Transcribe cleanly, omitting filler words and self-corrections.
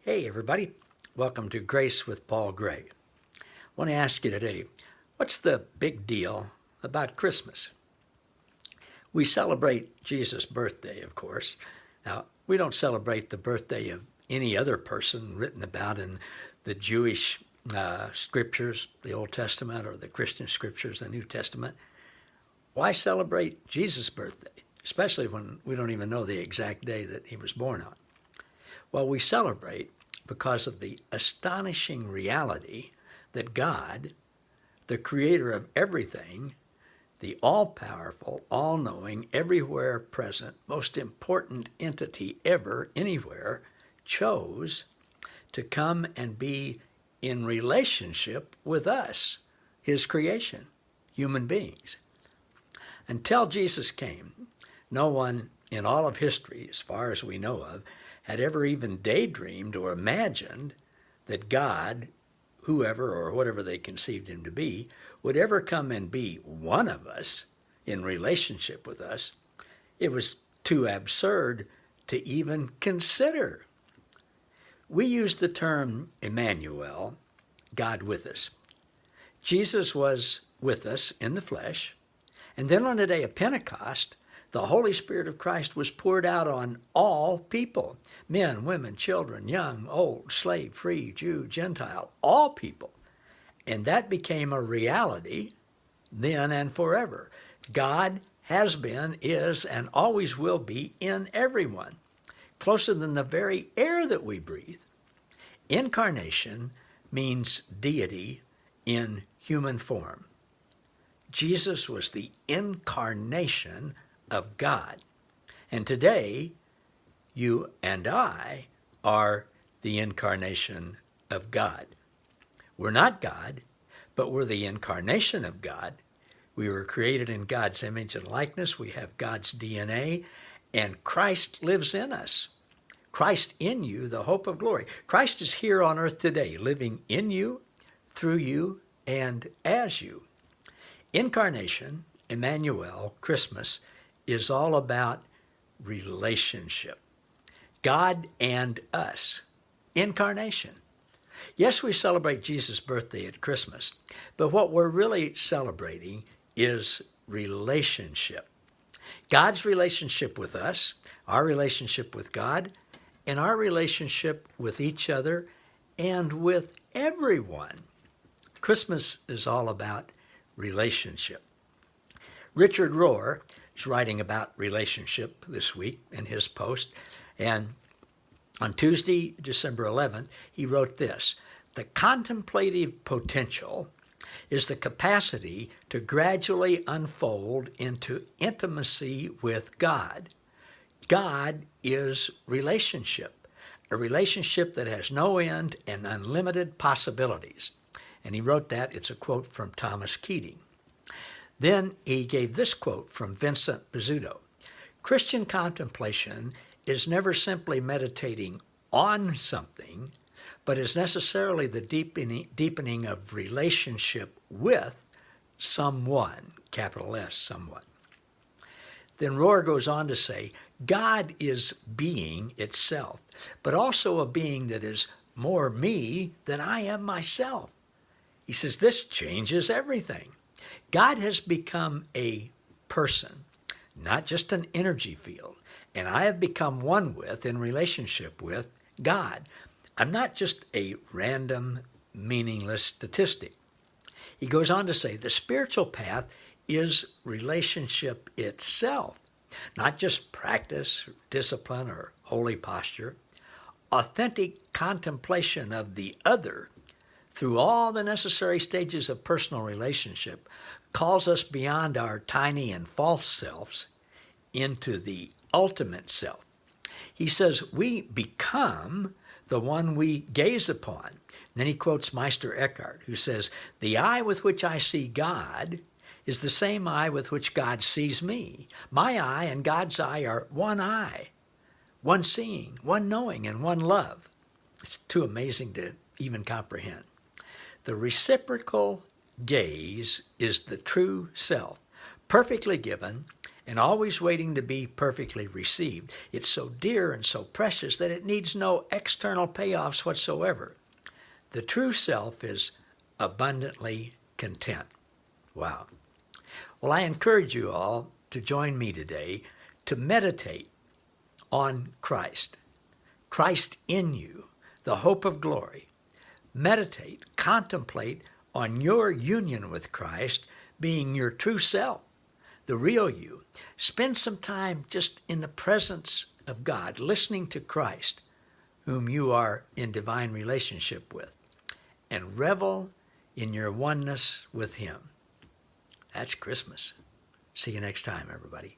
Hey, everybody. Welcome to Grace with Paul Gray. I want to ask you today, what's the big deal about Christmas? We celebrate Jesus' birthday, of course. Now, we don't celebrate the birthday of any other person written about in the Jewish scriptures, the Old Testament, or the Christian scriptures, the New Testament. Why celebrate Jesus' birthday, especially when we don't even know the exact day that he was born on? Well, we celebrate because of the astonishing reality that God, the creator of everything, the all-powerful, all-knowing, everywhere present, most important entity ever, anywhere, chose to come and be in relationship with us, his creation, human beings. Until Jesus came, no one in all of history, as far as we know of, had ever even daydreamed or imagined that God, whoever or whatever they conceived him to be, would ever come and be one of us in relationship with us. It was too absurd to even consider. We use the term Emmanuel, God with us. Jesus was with us in the flesh, and then on the day of Pentecost, the Holy Spirit of Christ was poured out on all people, men, women, children, young, old, slave, free, Jew, Gentile, all people. And that became a reality then and forever. God has been, is, and always will be in everyone, closer than the very air that we breathe. Incarnation means deity in human form. Jesus was the incarnation of God. And today, you and I are the incarnation of God. We're not God, but we're the incarnation of God. We were created in God's image and likeness. We have God's DNA, and Christ lives in us. Christ in you, the hope of glory. Christ is here on earth today, living in you, through you, and as you. Incarnation, Emmanuel, Christmas, is all about relationship. God and us. Incarnation. Yes, we celebrate Jesus' birthday at Christmas, but what we're really celebrating is relationship. God's relationship with us, our relationship with God, and our relationship with each other and with everyone. Christmas is all about relationship. Richard Rohr is writing about relationship this week in his post, and on Tuesday, December 11th, he wrote this: "The contemplative potential is the capacity to gradually unfold into intimacy with God. God is relationship, a relationship that has no end and unlimited possibilities." And he wrote that. It's a quote from Thomas Keating. Then he gave this quote from Vincent Bizzuto: "Christian contemplation is never simply meditating on something, but is necessarily the deepening of relationship with someone," capital S, someone. Then Rohr goes on to say, God is being itself, but also a being that is more me than I am myself. He says this changes everything. God has become a person, not just an energy field, and I have become one with, in relationship with, God. I'm not just a random, meaningless statistic. He goes on to say the spiritual path is relationship itself, not just practice, discipline, or holy posture. Authentic contemplation of the other through all the necessary stages of personal relationship calls us beyond our tiny and false selves into the ultimate self. He says we become the one we gaze upon. Then he quotes Meister Eckhart, who says, "The eye with which I see God is the same eye with which God sees me. My eye and God's eye are one eye, one seeing, one knowing, and one love." It's too amazing to even comprehend. The reciprocal gaze is the true self, perfectly given and always waiting to be perfectly received. It's so dear and so precious that it needs no external payoffs whatsoever. The true self is abundantly content. Wow. Well, I encourage you all to join me today to meditate on Christ. Christ in you, the hope of glory. Meditate, contemplate on your union with Christ being your true self, the real you. Spend some time just in the presence of God, listening to Christ, whom you are in divine relationship with, and revel in your oneness with him. That's Christmas. See you next time, everybody.